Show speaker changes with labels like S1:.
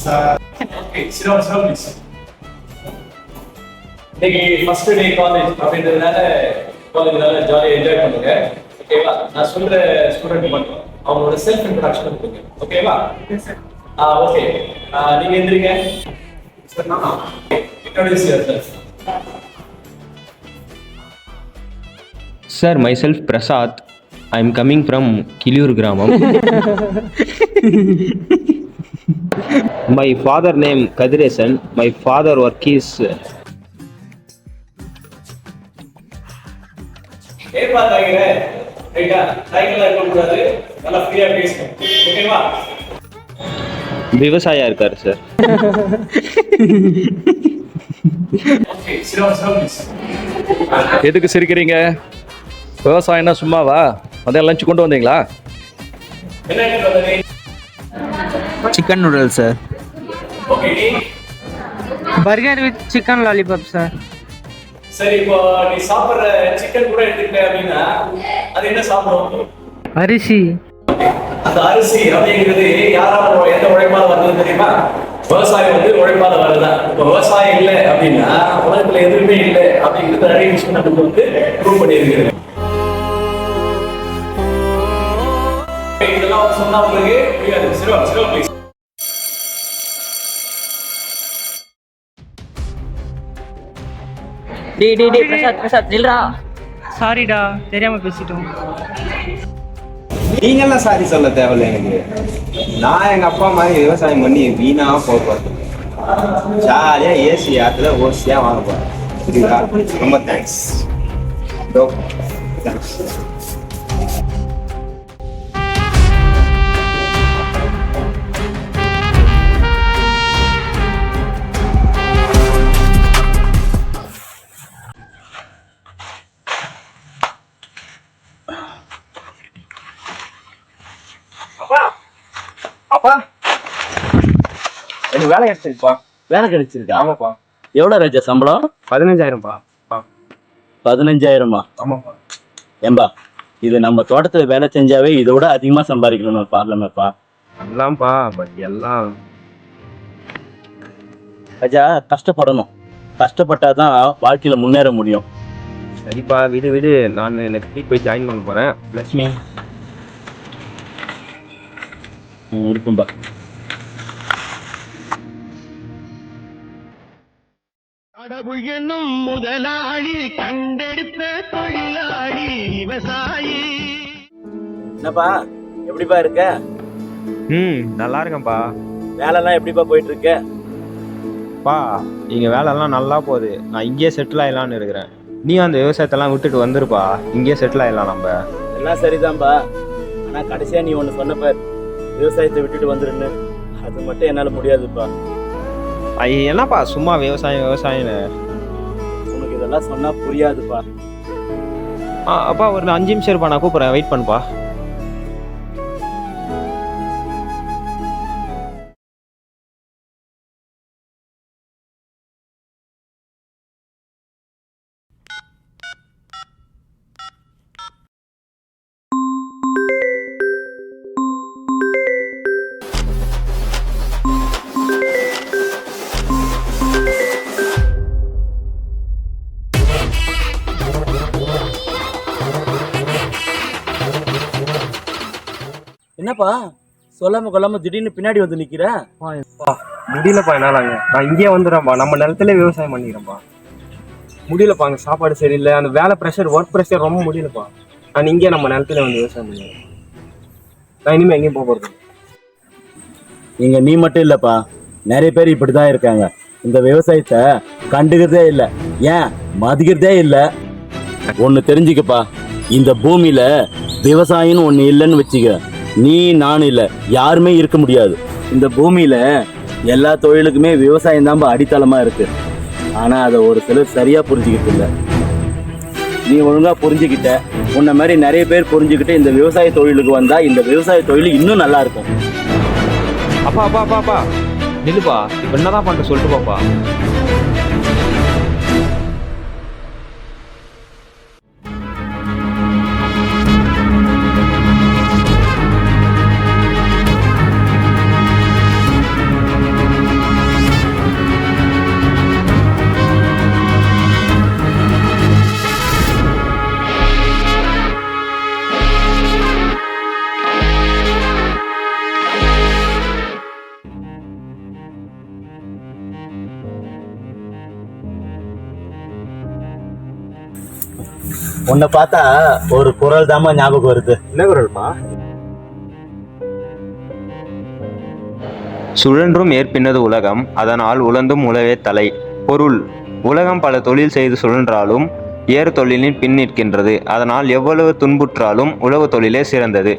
S1: Okay, sit down, please. இன்னைக்கு first day college அப்படின்றதுனால காலேஜ்னால ஜாலியாக என்ஜாய் பண்ணுங்க. ஓகேவா? நான் சொல்ற ஸ்டூடெண்ட் மட்டும் அவங்களோட செல்ஃப் இன்ட்ரடக்ஷன் கொடுங்க. ஓகேவா? ஓகே. நீங்க எந்திரிங்க. Introduce yourself.
S2: Sir, myself Prasad. I am coming from Kilur Gramam. My father name Kadiresan. My father work is
S1: ஏற்பாடாகிற ரைட்டா சைக்கிள்ல இருக்க கூடாது, நல்லா ஃப்ரீயா பேசணும். ஓகேவா?
S2: விவசாயியா இருக்காரு சார்.
S1: Okay, சிரவன் please.
S3: எதுக்கு சிரிக்கிறீங்க? விவசாயம்னா சும்மாவா? அதான் லஞ்ச் கொண்டு வந்தீங்களா?
S1: என்ன எடுத்து
S4: chicken noodles sir.
S1: Okay.
S5: Burger with chicken lollipop sir.
S1: சரி, இப்போ நீ சாப்பிட்ற சிக்கன் கூட எடுத்துக்கிட்ட அப்படின்னா அது என்ன சாப்பிடும்?
S5: அரிசி.
S1: அந்த அரிசி அப்படிங்கிறது யாரால எந்த உழைப்பால வருது தெரியுமா? விவசாயம் வந்து உழைப்பால வருதுதான். இப்போ விவசாயம் இல்லை அப்படின்னா உலகத்துல எதுவுமே இல்லை அப்படிங்கிறது நிறைய விஷயம் நமக்கு வந்து ப்ரூவ் பண்ணியிருக்கிறது. இதெல்லாம் சொன்னா உங்களுக்கு புரியாது. சிரவன் ப்ளீஸ்.
S6: டேய் பிரசாத் நில்றா.
S5: சாரிடா, தெரியாம பேசிட்டோம்.
S2: நீங்கெல்லாம் சாரி சொல்ல தேவையில்லை எனக்கு. நான் எங்க அப்பா மாதிரி விவசாயம் பண்ணி வீணா போகிறேன். ஜாலியா ஏசி ஆத்துல ஓசியா வாங்க போறேன். புரியுதா? ரொம்ப தேங்க்ஸ். தேங்க்ஸ்.
S4: அப்பா எனக்கு வேலை கிடைச்சிருப்பா. வேலை கிடைச்சிருக்கா?
S2: ஆமாப்பா.
S4: எவ்வளோ ராஜா சம்பளம்?
S2: 15,000பா.
S4: 15,000மா?
S2: ஆமாப்பா.
S4: ஏம்பா, இது நம்ம தோட்டத்துல வேலை செஞ்சாவே இதோட அதிகமா சம்பாதிக்கணும் பார்லமேப்பா.
S2: எல்லாம்ப்பா, பட் எல்லாம்
S4: ராஜா கஷ்டப்படணும். கஷ்டப்பட்டாதான் வாழ்க்கையில முன்னேற முடியும்.
S2: சரிப்பா, விடு. நான் நெக்ஸ்ட் வீக் போய் ஜாயின் பண்ண போறேன்.
S4: லட்சுமி இருக்கும்பா.
S7: கடவுள் என்னும் முதலாளி கண்டெடுத்த தொழிலாளி விவசாயி.
S4: என்னப்பா எப்படிப்பா இருக்க?
S2: நல்லா இருக்கேன்ப்பா.
S4: வேலைலாம் எப்படிப்பா போயிட்டு இருக்க?
S2: பா, இங்க வேலைலாம் நல்லா போகுது. நான் இங்கேயே செட்டில் ஆயிடலான்னு இருக்கிறேன். நீ அந்த விவசாயத்தெல்லாம் விட்டுட்டு வந்துருப்பா. இங்கேயே செட்டில் ஆயிடலாம் நம்ம.
S4: எல்லாம் சரிதான்பா. ஆனா கடைசியா நீ ஒண்ணு சொன்னப்ப விவசாயத்தை விட்டுட்டு வந்துருன்னு, அது மட்டும் என்னால முடியாதுப்பா.
S2: என்னப்பா சும்மா விவசாயம்னு
S4: உனக்கு இதெல்லாம் சொன்னா புரியாதுப்பா.
S2: அப்பா ஒரு 5 நிமிஷம் இருப்பா, நான் கூப்பிட்றேன். வெயிட் பண்ணுப்பா.
S4: என்னப்பா சொல்லாம கொள்ளாம திடீர்னு பின்னாடி வந்து நிக்கிற?
S2: முடியலப்பா, என்னாலாங்க. நான் இங்கேயே வந்துடுறேன்ப்பா. நம்ம நிலத்துல விவசாயம் பண்ணிக்கிறேன்ப்பா. முடியலப்பா, அங்கே சாப்பாடு சரியில்லை. அந்த வேலை ப்ரெஷர், ஒர்க் ப்ரெஷர் ரொம்ப முடியலப்பா. நான் இங்கேயே நம்ம நிலத்துல வந்து விவசாயம் பண்ணிக்கிறேன். நான் இனிமேல் எங்கேயும் போக போகிறது.
S4: இங்க நீ மட்டும் இல்லப்பா, நிறைய பேர் இப்படிதான் இருக்காங்க. இந்த விவசாயத்தை கண்டுக்கிறதே இல்லை, ஏன் மதிக்கிறதே இல்லை. ஒன்னு தெரிஞ்சுக்கப்பா, இந்த பூமியில விவசாயம்னு ஒண்ணு இல்லைன்னு வச்சுக்க, நீ நான் இல்லை, யாருமே இருக்க முடியாது. இந்த பூமியில எல்லா தொழிலுக்குமே விவசாயம் தான் அடித்தளமா இருக்கு. ஆனா அதை ஒரு சிலர் சரியா புரிஞ்சுக்கிட்டு இல்லை. நீ ஒழுங்கா புரிஞ்சுக்கிட்ட, உன்ன மாதிரி நிறைய பேர் புரிஞ்சுக்கிட்டு இந்த விவசாய தொழிலுக்கு வந்தா இந்த விவசாய தொழில் இன்னும் நல்லா இருக்கும்.
S2: அப்பா நில்லுப்பா. இப்போ என்னதான் பண்ணிட்டு சொல்லிட்டு பாப்பா.
S4: உன்னை பார்த்தா ஒரு குரல் தாம்மா ஞாபகம் வருது.
S2: என்ன குரல்பா?
S8: சுழன்றும் ஏற்பின்னது உலகம், அதனால் உழந்தும் உழவே தலை. பொருள்: உலகம் பல தொழில் செய்து சுழன்றாலும் ஏறு தொழிலின் பின் நிற்கின்றது. அதனால் எவ்வளவு துன்புற்றாலும் உழவு தொழிலே சிறந்தது.